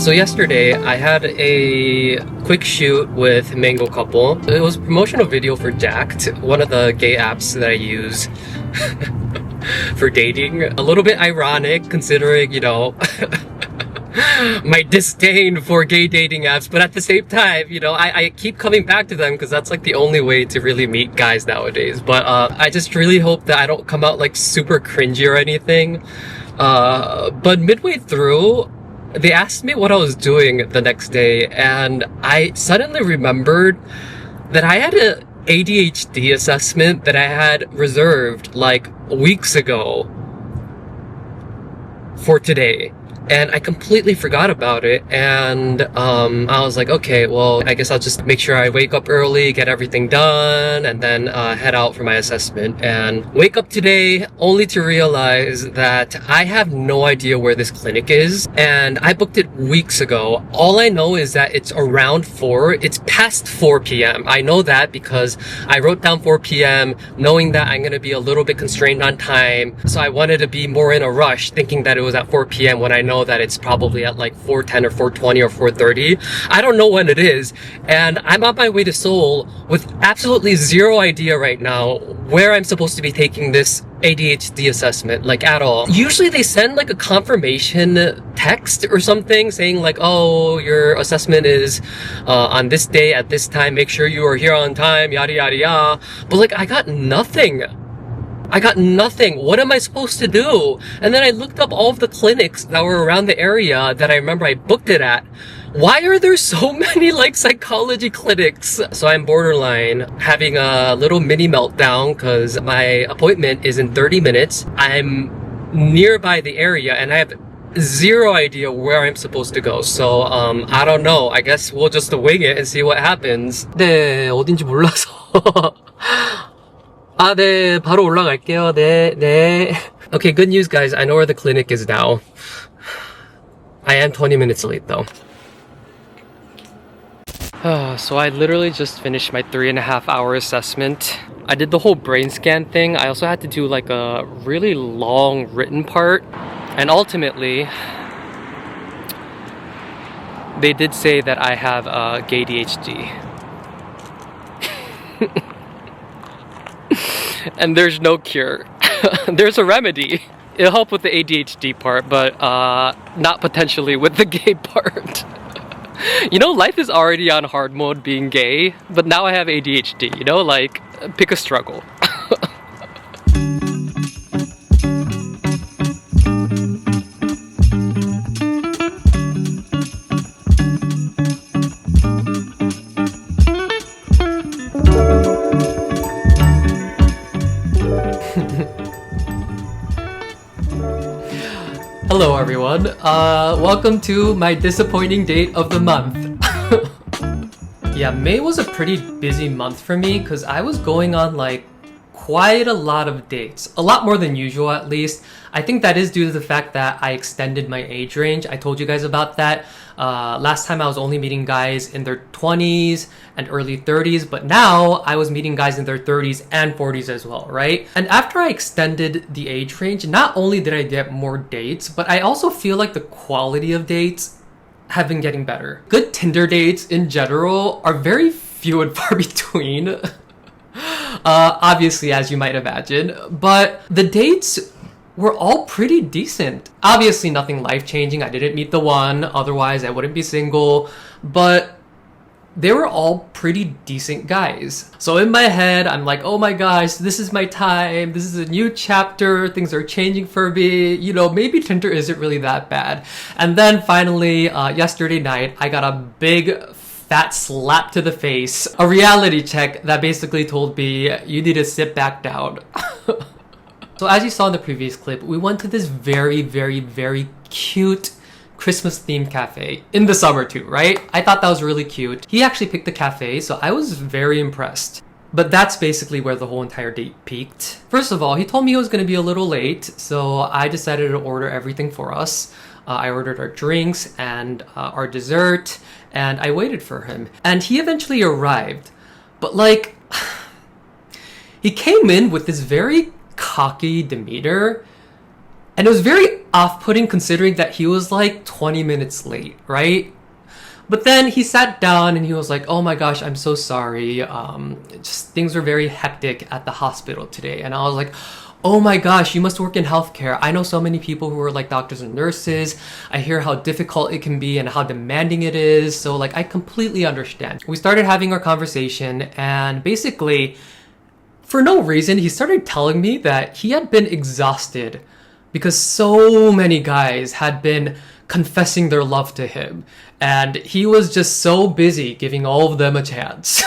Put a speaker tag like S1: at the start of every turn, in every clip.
S1: So yesterday, I had a quick shoot with Mango Couple. It was a promotional video for Jacked, one of the gay apps that I use for dating. A little bit ironic considering, my disdain for gay dating apps, but at the same time, I keep coming back to them because that's like the only way to really meet guys nowadays. But I just really hope that I don't come out like super cringy or anything. But midway through, they asked me what I was doing the next day, and I suddenly remembered that I had an ADHD assessment that I had reserved like weeks ago for today. And I completely forgot about it, and I was like, okay, well, I guess I'll just make sure I wake up early, get everything done, and then head out for my assessment. And wake up today only to realize that I have no idea where this clinic is, and I booked it weeks ago. All I know is that it's around 4. It's past 4 p.m. I know that because I wrote down 4 p.m. knowing that I'm gonna be a little bit constrained on time, so I wanted to be more in a rush, thinking that it was at 4 p.m. when I know that it's probably at like 4:10 or 4:20 or 4:30. I don't know when it is, and I'm on my way to Seoul with absolutely zero idea right now where I'm supposed to be taking this ADHD assessment, like at all. Usually they send like a confirmation text or something saying like, oh, your assessment is on this day at this time, make sure you are here on time, yada yada yada. But like, I got nothing. What am I supposed to do? And then I looked up all of the clinics that were around the area that I remember I booked it at. Why are there so many like psychology clinics? So I'm borderline having a little mini meltdown because my appointment is in 30 minutes. I'm nearby the area and I have zero idea where I'm supposed to go. So I don't know. I guess we'll just wing it and see what happens. 네, 어딘지 몰라서. 네, 바로 올라갈게요. 네. Okay, good news, guys. I know where the clinic is now. I am 20 minutes late, though. So I literally just finished my 3.5-hour assessment. I did the whole brain scan thing. I also had to do like a really long written part. And ultimately, they did say that I have gay ADHD. And there's no cure. There's a remedy. It'll help with the ADHD part, but not potentially with the gay part. Life is already on hard mode being gay, but now I have ADHD, like, pick a struggle. Hello everyone, welcome to my disappointing date of the month. Yeah, May was a pretty busy month for me because I was going on like quite a lot of dates. A lot more than usual at least. I think that is due to the fact that I extended my age range. I told you guys about that. Last time I was only meeting guys in their 20s and early 30s, but now I was meeting guys in their 30s and 40s as well, right? And after I extended the age range, not only did I get more dates, but I also feel like the quality of dates have been getting better. Good Tinder dates in general are very few and far between. Obviously, as you might imagine, but the dates were all pretty decent. Obviously nothing life-changing. I didn't meet the one, otherwise I wouldn't be single, but they were all pretty decent guys. So in my head, I'm like, oh my gosh, this is my time. This is a new chapter. Things are changing for me. Maybe Tinder isn't really that bad. And then finally, yesterday night, I got a big fat slap to the face. A reality check that basically told me, you need to sit back down. So as you saw in the previous clip, we went to this very, very, very cute Christmas themed cafe in the summer too, right? I thought that was really cute. He actually picked the cafe, so I was very impressed. But that's basically where the whole entire date peaked. First of all, he told me he was going to be a little late, so I decided to order everything for us. I ordered our drinks and our dessert, and I waited for him. And he eventually arrived. But like, he came in with this very cocky demeanor, and it was very off-putting considering that he was like 20 minutes late, right? But then he sat down and he was like, oh my gosh, I'm so sorry. Just things were very hectic at the hospital today. And I was like, oh my gosh, you must work in healthcare. I know so many people who are like doctors and nurses. I hear how difficult it can be and how demanding it is. So like, I completely understand. We started having our conversation, and basically, for no reason, he started telling me that he had been exhausted because so many guys had been confessing their love to him, and he was just so busy giving all of them a chance.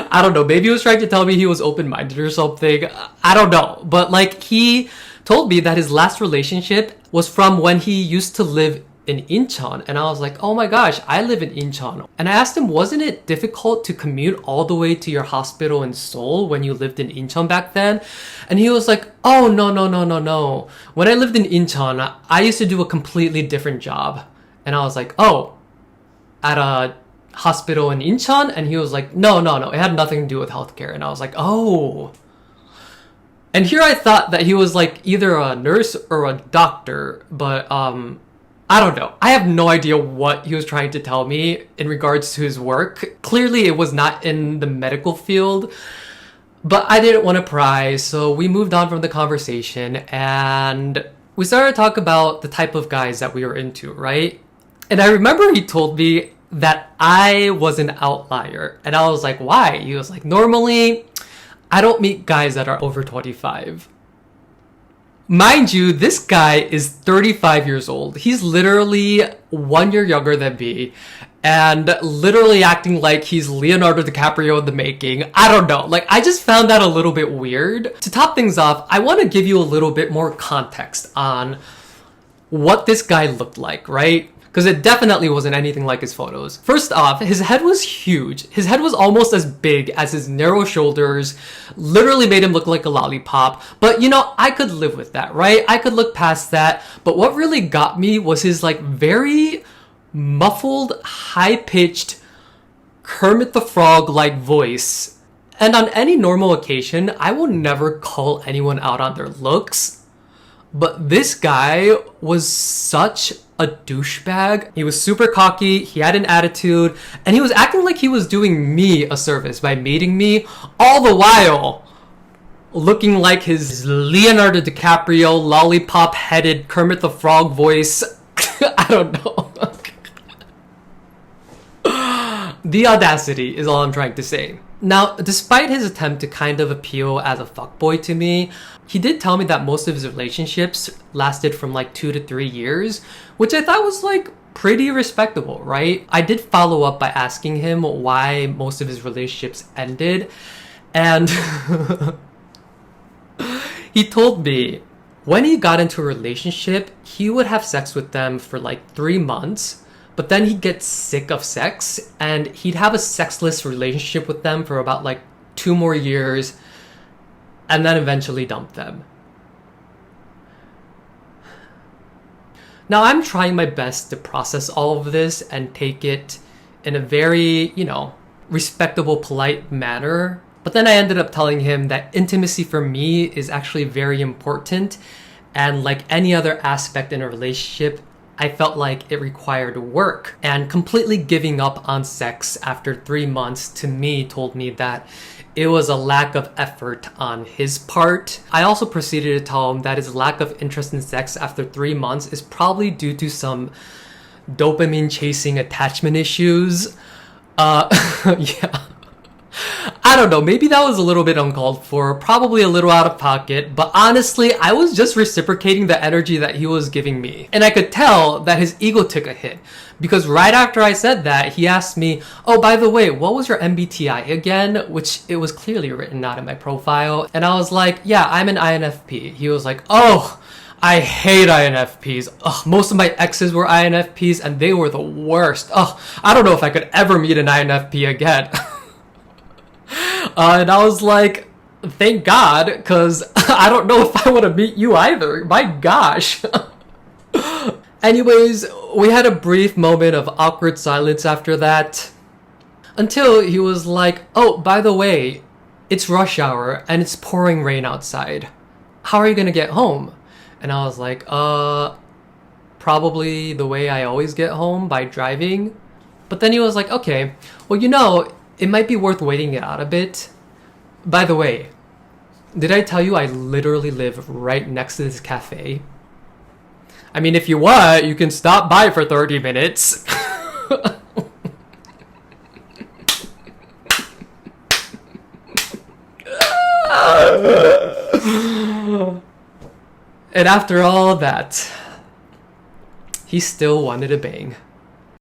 S1: I don't know, maybe he was trying to tell me he was open-minded or something. I don't know. But like, he told me that his last relationship was from when he used to live in Incheon. And I was like, oh my gosh, I live in Incheon. And I asked him, wasn't it difficult to commute all the way to your hospital in Seoul when you lived in Incheon back then? And he was like, oh, no. When I lived in Incheon, I used to do a completely different job. And I was like, oh, at a hospital in Incheon? And he was like, no, it had nothing to do with healthcare. And I was like, oh. And here I thought that he was like either a nurse or a doctor, but I don't know. I have no idea what he was trying to tell me in regards to his work. Clearly it was not in the medical field, but I didn't want to pry, so we moved on from the conversation and we started to talk about the type of guys that we were into, right? And I remember he told me that I was an outlier. And I was like, why? He was like, normally, I don't meet guys that are over 25. Mind you, this guy is 35 years old. He's literally 1 year younger than me and literally acting like he's Leonardo DiCaprio in the making. I don't know. Like, I just found that a little bit weird. To top things off, I want to give you a little bit more context on what this guy looked like, right? Because it definitely wasn't anything like his photos. First off, his head was huge. His head was almost as big as his narrow shoulders, literally made him look like a lollipop. But you know, I could live with that, right? I could look past that. But what really got me was his like very muffled, high-pitched Kermit the Frog-like voice. And on any normal occasion, I will never call anyone out on their looks. But this guy was such a douchebag. He was super cocky, he had an attitude, and he was acting like he was doing me a service by meeting me, all the while looking like his Leonardo DiCaprio lollipop-headed Kermit the Frog voice. I don't know. The audacity is all I'm trying to say. Now, despite his attempt to kind of appeal as a fuckboy to me, he did tell me that most of his relationships lasted from like 2 to 3 years, which I thought was like pretty respectable, right? I did follow up by asking him why most of his relationships ended, and he told me when he got into a relationship, he would have sex with them for like 3 months, but then he'd get sick of sex and he'd have a sexless relationship with them for about like 2 more years and then eventually dump them. Now I'm trying my best to process all of this and take it in a very, respectable, polite manner. But then I ended up telling him that intimacy for me is actually very important. And like any other aspect in a relationship, I felt like it required work. And completely giving up on sex after 3 months to me told me that it was a lack of effort on his part. I also proceeded to tell him that his lack of interest in sex after 3 months is probably due to some dopamine chasing attachment issues. Yeah. I don't know, maybe that was a little bit uncalled for, probably a little out of pocket, but honestly, I was just reciprocating the energy that he was giving me. And I could tell that his ego took a hit, because right after I said that, he asked me, oh, by the way, what was your MBTI again? Which it was clearly written out in my profile. And I was like, yeah, I'm an INFP. He was like, oh, I hate INFPs. Ugh, most of my exes were INFPs and they were the worst. Ugh, I don't know if I could ever meet an INFP again. And I was like, thank God, because I don't know if I want to meet you either. My gosh. Anyways, we had a brief moment of awkward silence after that. Until he was like, oh, by the way, it's rush hour and it's pouring rain outside. How are you going to get home? And I was like, probably the way I always get home, by driving. But then he was like, okay, well, it might be worth waiting it out a bit. By the way, did I tell you I literally live right next to this cafe? I mean, if you want, you can stop by for 30 minutes. And after all that, he still wanted to bang.